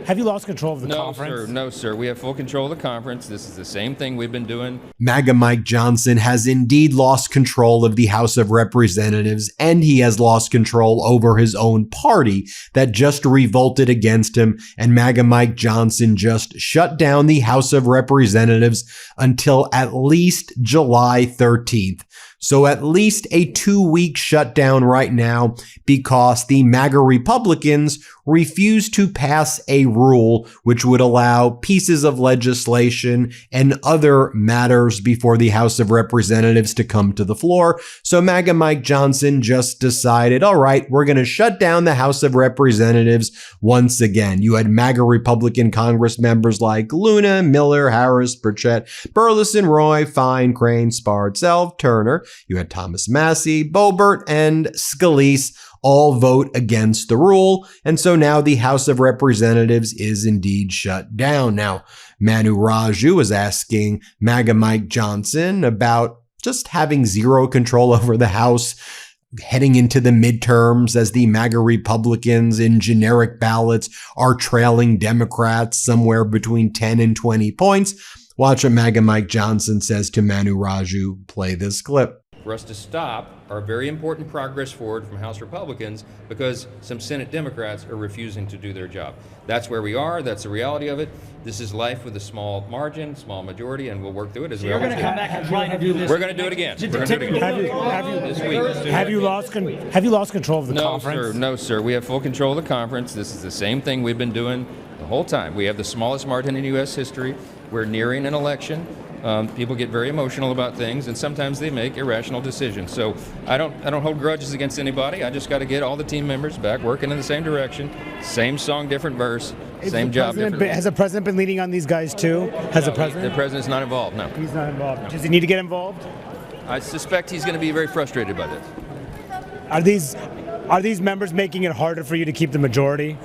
Have you lost control of the conference? No, sir. We have full control of the conference. This is the same thing we've been doing. MAGA Mike Johnson has indeed lost control of the House of Representatives, and he has lost control over his own party that just revolted against him. And MAGA Mike Johnson just shut down the House of Representatives until at least July 13th. So at least a 2-week shutdown right now because the MAGA Republicans refused to pass a rule which would allow pieces of legislation and other matters before the House of Representatives to come to the floor. So MAGA Mike Johnson just decided, all right, we're going to shut down the House of Representatives once again. You had MAGA Republican Congress members like Luna, Miller, Harris, Burchett, Burleson, Roy, Fine, Crane, Spard, Self, Turner. You had Thomas Massey, Boebert, and Scalise all vote against the rule. And so now the House of Representatives is indeed shut down. Now, Manu Raju is asking MAGA Mike Johnson about just having zero control over the House heading into the midterms as the MAGA Republicans in generic ballots are trailing Democrats somewhere between 10 and 20 points. Watch what MAGA Mike Johnson says to Manu Raju. Play this clip. For us to stop our very important progress forward from House Republicans because some Senate Democrats are refusing to do their job. That's where we are. That's the reality of it. This is life with a small margin, small majority, and we'll work through it as we always do. Come back and try to do this. We're going to do it again. We're going to do it again. This week. Have you lost control of the conference? No, sir. We have full control of the conference. This is the same thing we've been doing the whole time. We have the smallest margin in U.S. history. We're nearing an election. People get very emotional about things, and sometimes they make irrational decisions. So I don't hold grudges against anybody. I just got to get all the team members back working in the same direction. Same song, different verse. Same job, different. Has the president been leaning on these guys too? The president's not involved. No, he's not involved. No. Does he need to get involved? I suspect he's going to be very frustrated by this. Are these members making it harder for you to keep the majority?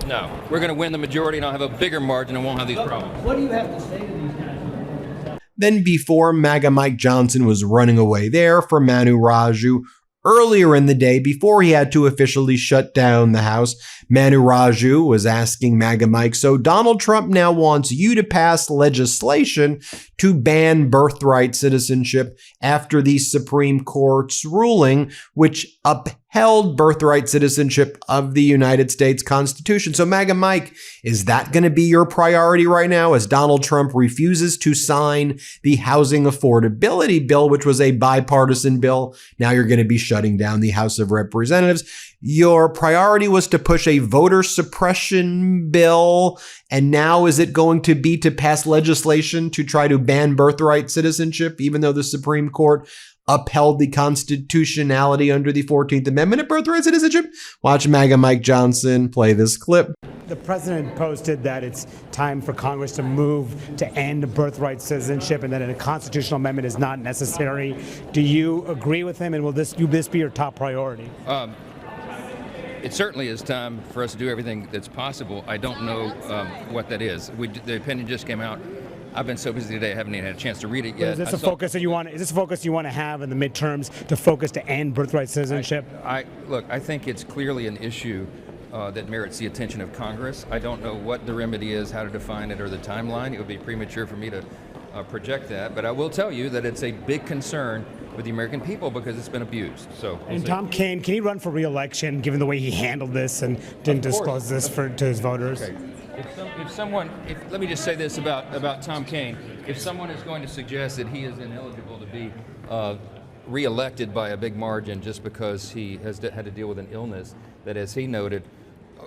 No, we're going to win the majority, and I'll have a bigger margin and won't have these problems. What do you have to say to these guys? Then before MAGA Mike Johnson was running away there for Manu Raju, earlier in the day, before he had to officially shut down the House, Manu Raju was asking MAGA Mike, so Donald Trump now wants you to pass legislation to ban birthright citizenship after the Supreme Court's ruling, which upheld birthright citizenship of the United States Constitution. So MAGA Mike, is that going to be your priority right now as Donald Trump refuses to sign the housing affordability bill, which was a bipartisan bill? Now you're going to be shutting down the House of Representatives. Your priority was to push a voter suppression bill, and now is it going to be to pass legislation to try to ban birthright citizenship, even though the Supreme Court upheld the constitutionality under the 14th Amendment of birthright citizenship? Watch MAGA Mike Johnson play this clip. The president posted that it's time for Congress to move to end birthright citizenship and that a constitutional amendment is not necessary. Do you agree with him, and will this be your top priority? It certainly is time for us to do everything that's possible. I don't know what that is. The opinion just came out. I've been so busy today, I haven't even had a chance to read it yet. Is this a focus that you want? Is this a focus you want to have in the midterms, to focus to end birthright citizenship? Look, I think it's clearly an issue that merits the attention of Congress. I don't know what the remedy is, how to define it, or the timeline. It would be premature for me to project that, but I will tell you that it's a big concern with the American people because it's been abused. So. And Tom Kean, can he run for re-election given the way he handled this and didn't disclose this to his voters? Okay. Let me just say this about Tom Kean. If someone is going to suggest that he is ineligible to be re-elected by a big margin just because he has had to deal with an illness that, as he noted,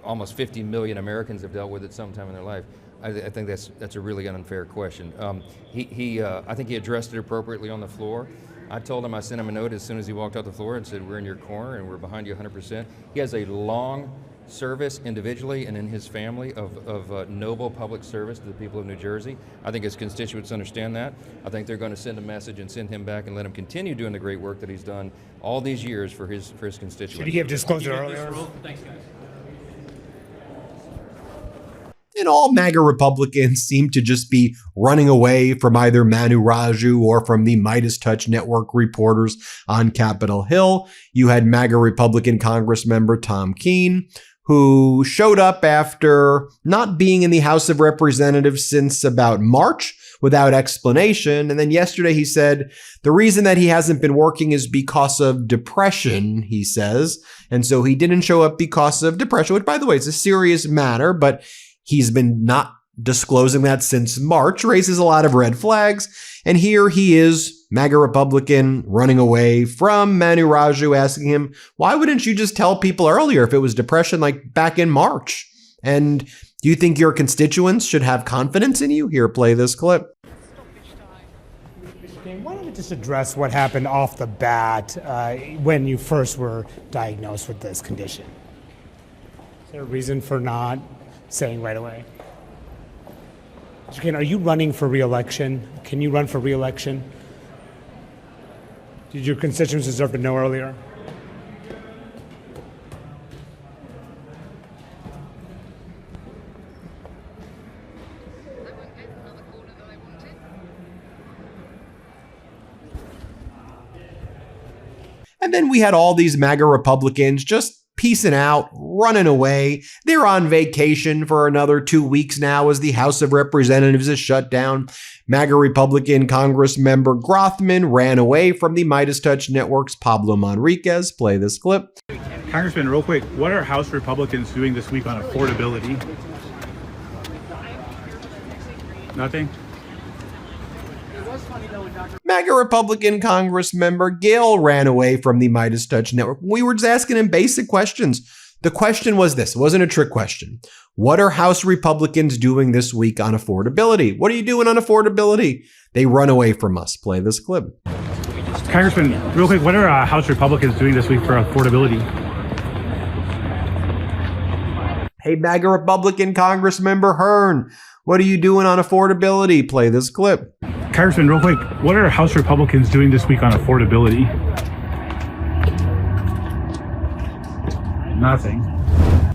almost 50 million Americans have dealt with at some time in their life, I think that's a really unfair question. I think he addressed it appropriately on the floor. I told him, I sent him a note as soon as he walked out the floor and said, we're in your corner and we're behind you 100%. He has a long service individually and in his family of noble public service to the people of New Jersey. I think his constituents understand that. I think they're going to send a message and send him back and let him continue doing the great work that he's done all these years for his constituents. Should he have disclosed it earlier? Thanks, guys. And all MAGA Republicans seem to just be running away from either Manu Raju or from the MeidasTouch network reporters on Capitol Hill. You had MAGA Republican Congress member Tom Kean, who showed up after not being in the House of Representatives since about March without explanation. And then yesterday he said the reason that he hasn't been working is because of depression, he says. And so he didn't show up because of depression, which, by the way, is a serious matter, but he's been not disclosing that since March, raises a lot of red flags. And here he is, MAGA Republican, running away from Manu Raju, asking him, why wouldn't you just tell people earlier if it was depression, like back in March? And do you think your constituents should have confidence in you? Here, play this clip. Why don't we just address what happened off the bat when you first were diagnosed with this condition? Is there a reason for not saying right away? Mr. Kane, are you running for re-election? Can you run for re-election? Did your constituents deserve to know earlier? And then we had all these MAGA Republicans just peacing out, running away. They're on vacation for another 2 weeks now as the House of Representatives is shut down. MAGA Republican Congress member Grothman ran away from the MeidasTouch Network's Pablo Manriquez. Play this clip. Congressman, real quick, what are House Republicans doing this week on affordability? Nothing? MAGA Republican Congress member Gill ran away from the MeidasTouch Network. We were just asking him basic questions. The question was this. It wasn't a trick question. What are House Republicans doing this week on affordability? What are you doing on affordability? They run away from us. Play this clip. Congressman, real quick, what are House Republicans doing this week for affordability? Hey, MAGA Republican Congress member Hearn, what are you doing on affordability? Play this clip. Congressman, real quick, what are House Republicans doing this week on affordability? Nothing.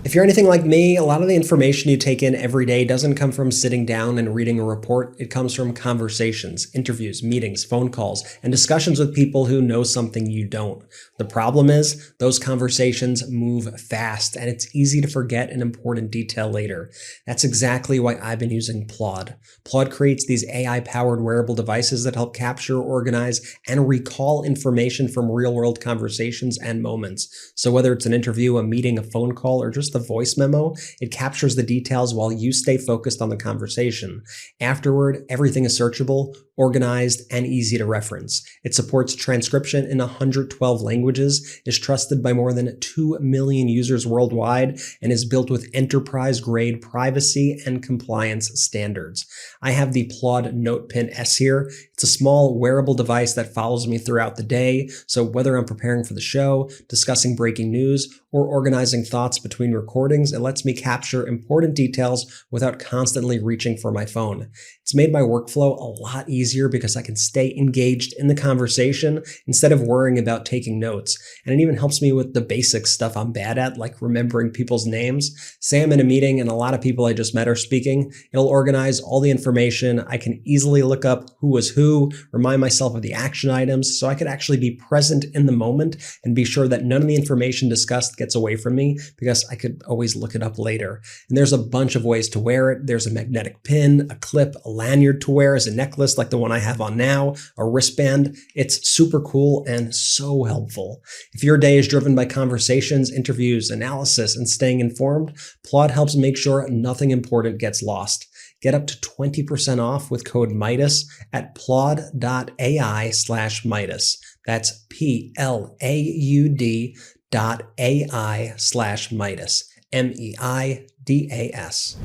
If you're anything like me, a lot of the information you take in every day doesn't come from sitting down and reading a report. It comes from conversations, interviews, meetings, phone calls, and discussions with people who know something you don't. The problem is those conversations move fast and it's easy to forget an important detail later. That's exactly why I've been using Plod. Plod creates these AI-powered wearable devices that help capture, organize, and recall information from real-world conversations and moments. So whether it's an interview, a meeting, a phone call, or just a voice memo, it captures the details while you stay focused on the conversation. Afterward, everything is searchable, organized, and easy to reference. It supports transcription in 112 languages, is trusted by more than 2 million users worldwide, and is built with enterprise-grade privacy and compliance standards. I have the Plod NotePin S here. It's a small wearable device that follows me throughout the day, so whether I'm preparing for the show, discussing breaking news, or organizing thoughts between recordings, it lets me capture important details without constantly reaching for my phone. It's made my workflow a lot easier because I can stay engaged in the conversation instead of worrying about taking notes. And it even helps me with the basic stuff I'm bad at, like remembering people's names. Say I'm in a meeting and a lot of people I just met are speaking, it'll organize all the information. I can easily look up who was who, remind myself of the action items, so I could actually be present in the moment and be sure that none of the information discussed gets away from me because I could always look it up later. And there's a bunch of ways to wear it. There's a magnetic pin, a clip, a lanyard to wear as a necklace like the one I have on now, a wristband. It's super cool and so helpful. If your day is driven by conversations, interviews, analysis, and staying informed, Plod helps make sure nothing important gets lost. Get up to 20% off with code Meidas at plod.ai/Meidas. That's PLAUD.ai/Meidas. MEIDAS.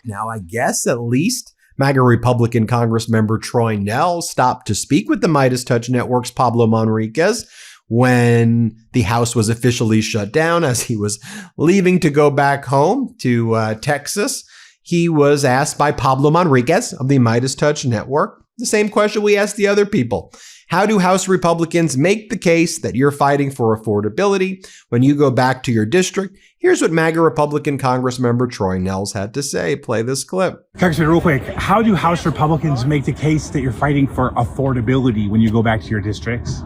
Now, I guess at least MAGA Republican Congress member Troy Nell stopped to speak with the MeidasTouch Network's Pablo Manriquez when the House was officially shut down as he was leaving to go back home to Texas. He was asked by Pablo Manriquez of the MeidasTouch Network the same question we asked the other people. How do House Republicans make the case that you're fighting for affordability when you go back to your district? Here's what MAGA Republican Congress member Troy Nels had to say. Play this clip. Congressman, real quick, how do House Republicans make the case that you're fighting for affordability when you go back to your districts?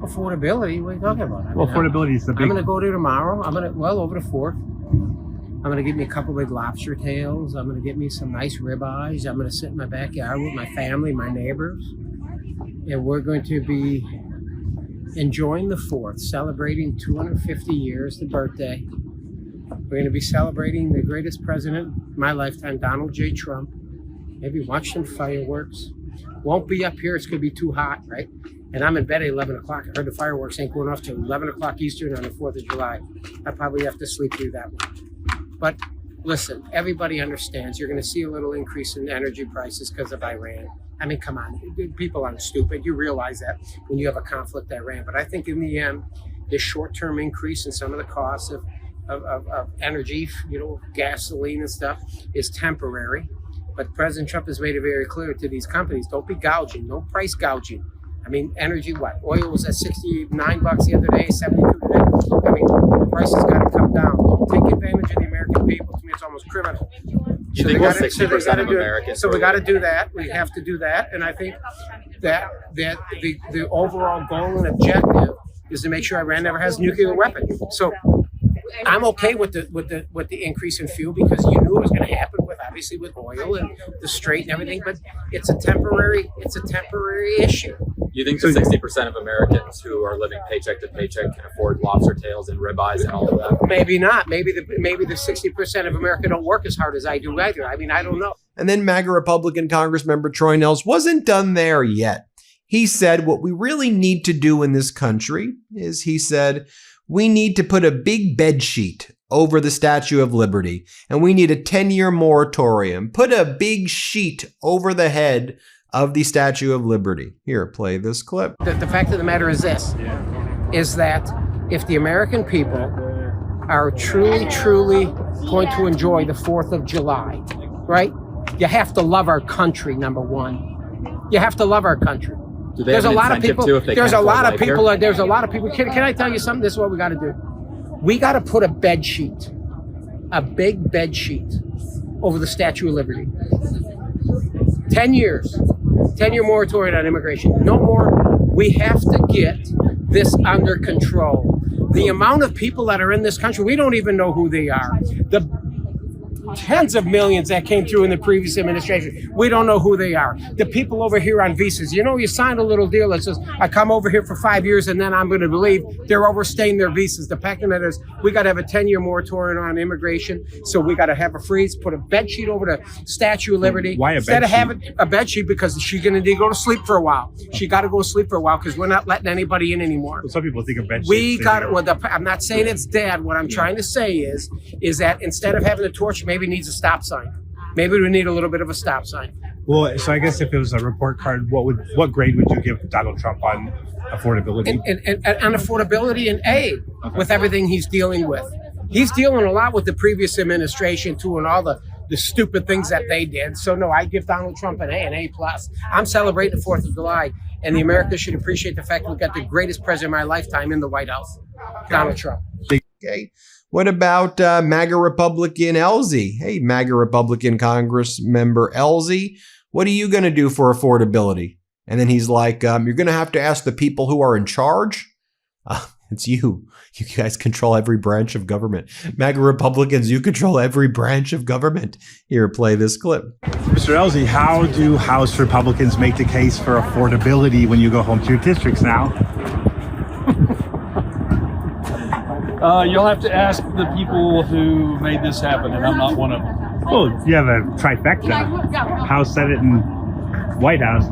Affordability? What are you talking about? I mean, Well, affordability is the I'm big. going to go there tomorrow. Over the 4th. I'm going to get me a couple big lobster tails. I'm going to get me some nice ribeyes. I'm going to sit in my backyard with my family, my neighbors. And we're going to be enjoying the 4th, celebrating 250 years, the birthday. We're going to be celebrating the greatest president in my lifetime, Donald J. Trump. Maybe watch some fireworks. Won't be up here. It's going to be too hot, right? And I'm in bed at 11 o'clock. I heard the fireworks ain't going off till 11 o'clock Eastern on the 4th of July. I probably have to sleep through that one. But listen, everybody understands you're going to see a little increase in energy prices because of Iran. I mean, come on, people aren't stupid. You realize that when you have a conflict with Iran. But I think in the end, this short-term increase in some of the costs of energy, gasoline and stuff, is temporary. But President Trump has made it very clear to these companies, don't be gouging, no price gouging. I mean, energy, what? Oil was at $69 the other day, 72 today. I mean, the price has got to come down. Don't take advantage of the American people. To me, it's almost criminal. You think 60% of Americans? So we got to do that. We have to do that. And I think that the overall goal and objective is to make sure Iran never has a nuclear weapon. So I'm okay with the increase in fuel because you knew it was going to happen with oil and the Strait and everything. But it's a temporary issue. You think the 60% of Americans who are living paycheck to paycheck can afford lobster tails and ribeyes and all of that? Maybe not. Maybe the 60% of America don't work as hard as I do either. I mean, I don't know. And then MAGA Republican Congressmember Troy Nehls wasn't done there yet. He said what we really need to do in this country is, he said, we need to put a big bed sheet over the Statue of Liberty, and we need a 10-year moratorium. Put a big sheet over the head of the Statue of Liberty. Here, play this clip. The fact of the matter is this, is that if the American people are truly going to enjoy the 4th of July, right? You have to love our country, number one. You have to love our country. Do they have an incentive to if they There's a can't lot afford of life people. here? There's a lot of people. Can I tell you something? This is what we got to do. We got to put a bed sheet, a big bed sheet, over the Statue of Liberty. 10 years, 10-year moratorium on immigration. No more. We have to get this under control. The amount of people that are in this country, we don't even know who they are. The tens of millions that came through in the previous administration, we don't know who they are. The people over here on visas, you signed a little deal that says, I come over here for 5 years and then I'm going to leave. They're overstaying their visas. The fact of the matter is, we got to have a 10-year moratorium on immigration. So we got to have a freeze, put a bed sheet over the Statue of Liberty. Why a bed sheet? Instead of having a bed sheet, because she's going to need to go to sleep for a while. She got to go to sleep for a while because we're not letting anybody in anymore. Well, some people think a bed sheet. We got it. I'm not saying it's dead. What I'm trying to say is that instead of having a torch, maybe it needs a stop sign. Maybe we need a little bit of a stop sign. Well, so I guess if it was a report card, what grade would you give Donald Trump on affordability? And on affordability and aid, with everything he's dealing with. He's dealing a lot with the previous administration too, and all the stupid things that they did. So no, I give Donald Trump an A+. I'm celebrating the 4th of July, and the Americans should appreciate the fact that we've got the greatest president of my lifetime in the White House, Donald Trump. Okay. What about MAGA Republican Elsie? Hey, MAGA Republican Congress member Elsie, what are you going to do for affordability? And then he's like, you're going to have to ask the people who are in charge. It's you. You guys control every branch of government. MAGA Republicans, you control every branch of government. Here, play this clip. Mr. Elsie, how do House Republicans make the case for affordability when you go home to your districts now? You'll have to ask the people who made this happen, and I'm not one of them. Well, you have a trifecta. House, Senate, and White House.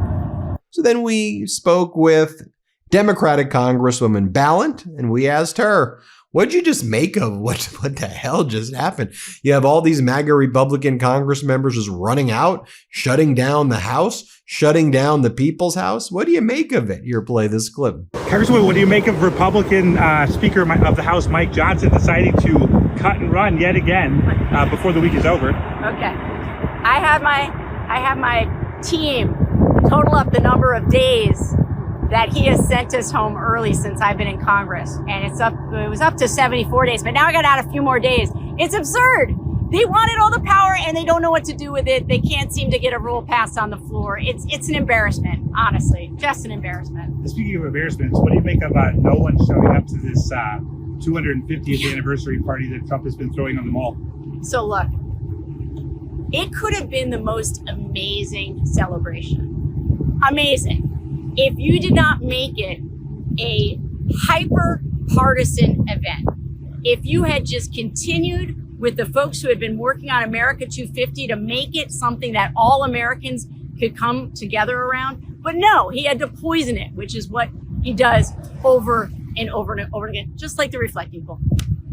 So then we spoke with Democratic Congresswoman Ballant, and we asked her, what'd you just make of what the hell just happened? You have all these MAGA Republican Congress members just running out, shutting down the House, shutting down the People's House. What do you make of it? Here, play this clip. Congresswoman, what do you make of Republican Speaker of the House, Mike Johnson, deciding to cut and run yet again before the week is over? Okay. I have my team total up the number of days that he has sent us home early since I've been in Congress. And it was up to 74 days, but now I got to add a few more days. It's absurd. They wanted all the power and they don't know what to do with it. They can't seem to get a rule passed on the floor. It's an embarrassment, honestly, just an embarrassment. Speaking of embarrassments, what do you make of no one showing up to this 250th anniversary party that Trump has been throwing on the mall? So look, it could have been the most amazing celebration. Amazing. If you did not make it a hyper partisan event, if you had just continued with the folks who had been working on America 250 to make it something that all Americans could come together around. But no, he had to poison it, which is what he does over and over and over again, just like the reflecting pool.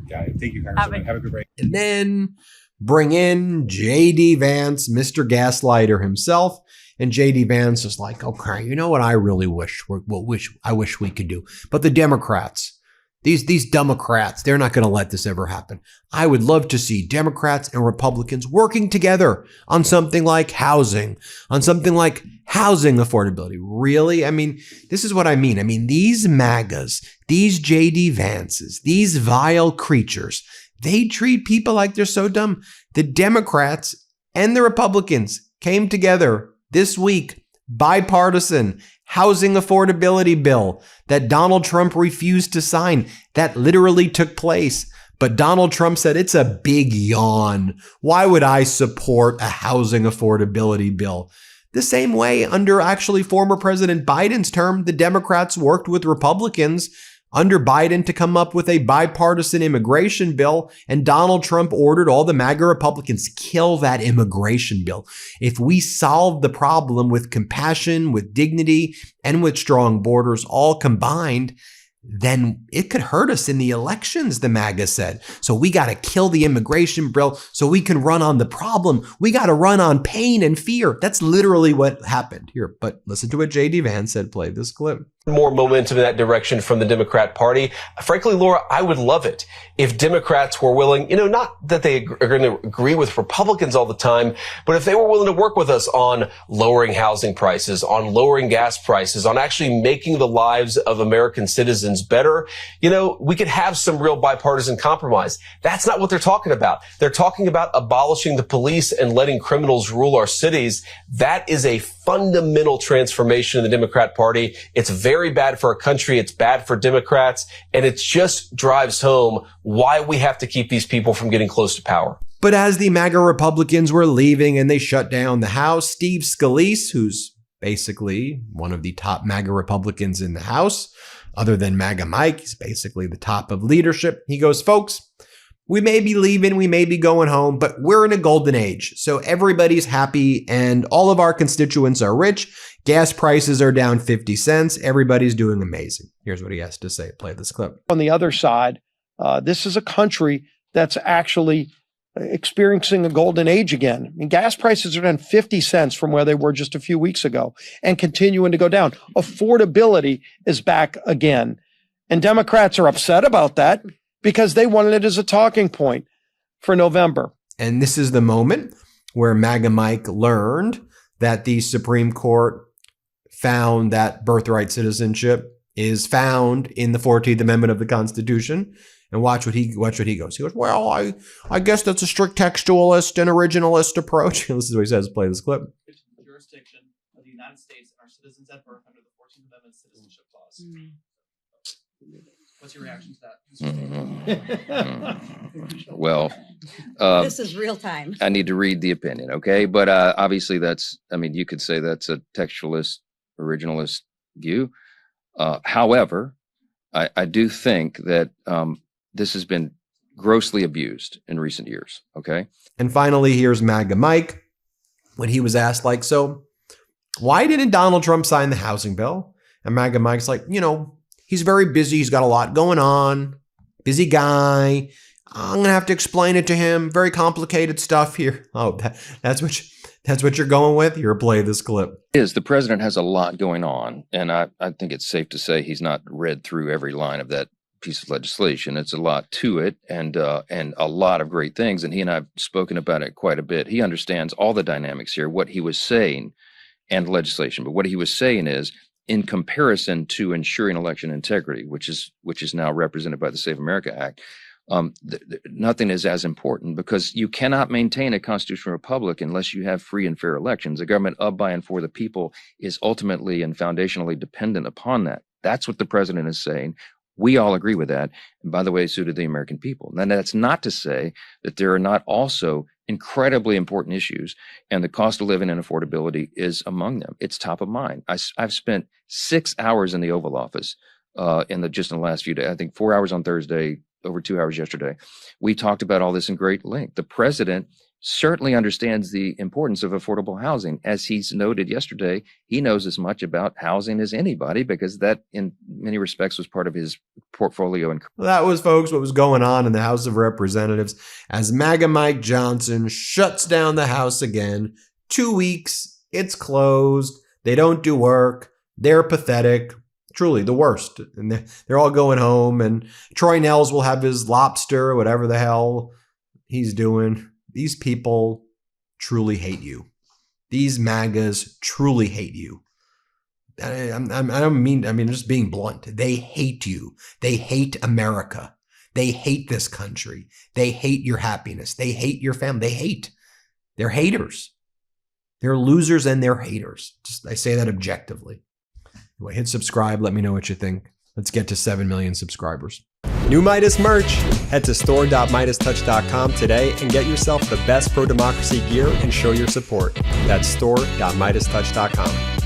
Got it. Thank you, Congresswoman. Have a good break. And then bring in J.D. Vance, Mr. Gaslighter himself. And J.D. Vance is like, okay, you know what I really wish we could do. But the Democrats, these Democrats, they're not going to let this ever happen. I would love to see Democrats and Republicans working together on something like housing, affordability. Really? I mean, this is what I mean. I mean, these MAGAs, these J.D. Vances, these vile creatures, they treat people like they're so dumb. The Democrats and the Republicans came together this week, bipartisan housing affordability bill that Donald Trump refused to sign. That literally took place. But Donald Trump said, it's a big yawn. Why would I support a housing affordability bill? The same way under actually former President Biden's term, the Democrats worked with Republicans under Biden to come up with a bipartisan immigration bill, and Donald Trump ordered all the MAGA Republicans kill that immigration bill. If we solve the problem with compassion, with dignity, and with strong borders all combined, then it could hurt us in the elections, the MAGA said. So we got to kill the immigration bill so we can run on the problem. We got to run on pain and fear. That's literally what happened here. But listen to what J.D. Vance said. Play this clip. More momentum in that direction from the Democrat Party. Frankly, Laura, I would love it if Democrats were willing, not that they are going to agree with Republicans all the time, but if they were willing to work with us on lowering housing prices, on lowering gas prices, on actually making the lives of American citizens better, we could have some real bipartisan compromise. That's not what they're talking about. They're talking about abolishing the police and letting criminals rule our cities. That is a fundamental transformation in the Democrat Party. It's very bad for our country. It's bad for Democrats. And it just drives home why we have to keep these people from getting close to power. But as the MAGA Republicans were leaving and they shut down the House, Steve Scalise, who's basically one of the top MAGA Republicans in the House, other than MAGA Mike, he's basically the top of leadership. He goes, folks, we may be leaving, we may be going home, but we're in a golden age. So everybody's happy and all of our constituents are rich. Gas prices are down 50 cents. Everybody's doing amazing. Here's what he has to say. Play this clip. On the other side, this is a country that's actually experiencing a golden age again. I mean, gas prices are down 50 cents from where they were just a few weeks ago and continuing to go down. Affordability is back again. And Democrats are upset about that because they wanted it as a talking point for November. And this is the moment where MAGA Mike learned that the Supreme Court found that birthright citizenship is found in the 14th Amendment of the Constitution. And watch what he goes. He goes, well, I guess that's a strict textualist and originalist approach. This is what he says. Play this clip. Jurisdiction of the United States and our citizens at birth under the 14th Amendment Citizenship Clause. What's your reaction to that? Well, this is real time. I need to read the opinion, okay? But obviously you could say that's a textualist, originalist view. However, I do think that this has been grossly abused in recent years, okay? And finally, here's MAGA Mike when he was asked, so why didn't Donald Trump sign the housing bill? And MAGA Mike's like, he's very busy. He's got a lot going on. Busy guy. I'm going to have to explain it to him. Very complicated stuff here. Oh, that's what you're going with? Here, play this clip. The president has a lot going on. And I think it's safe to say he's not read through every line of that piece of legislation. It's a lot to it and a lot of great things. And he and I have spoken about it quite a bit. He understands all the dynamics here, what he was saying and legislation. But what he was saying is, in comparison to ensuring election integrity, which is now represented by the Save America Act, Nothing is as important, because you cannot maintain a constitutional republic unless you have free and fair elections. A government of, by, and for the people is ultimately and foundationally dependent upon that. That's what the president is saying. We all agree with that. And by the way, so do the American people. And that's not to say that there are not also incredibly important issues, and the cost of living and affordability is among them. It's top of mind. I've spent 6 hours in the Oval Office just in the last few days. I think 4 hours on Thursday, over 2 hours yesterday. We talked about all this in great length. The president certainly understands the importance of affordable housing. As he's noted yesterday, he knows as much about housing as anybody, because that in many respects was part of his portfolio. And that was, folks, what was going on in the House of Representatives as MAGA Mike Johnson shuts down the House again. 2 weeks, it's closed. They don't do work. They're pathetic. Truly the worst. And they're all going home, and Troy Nehls will have his lobster, whatever the hell he's doing. These people truly hate you. These MAGAs truly hate you. I don't mean, just being blunt. They hate you. They hate America. They hate this country. They hate your happiness. They hate your family. They're haters. They're losers and they're haters. I say that objectively. Anyway, hit subscribe. Let me know what you think. Let's get to 7 million subscribers. New Meidas merch. Head to store.MeidasTouch.com today and get yourself the best pro-democracy gear and show your support. That's store.MeidasTouch.com.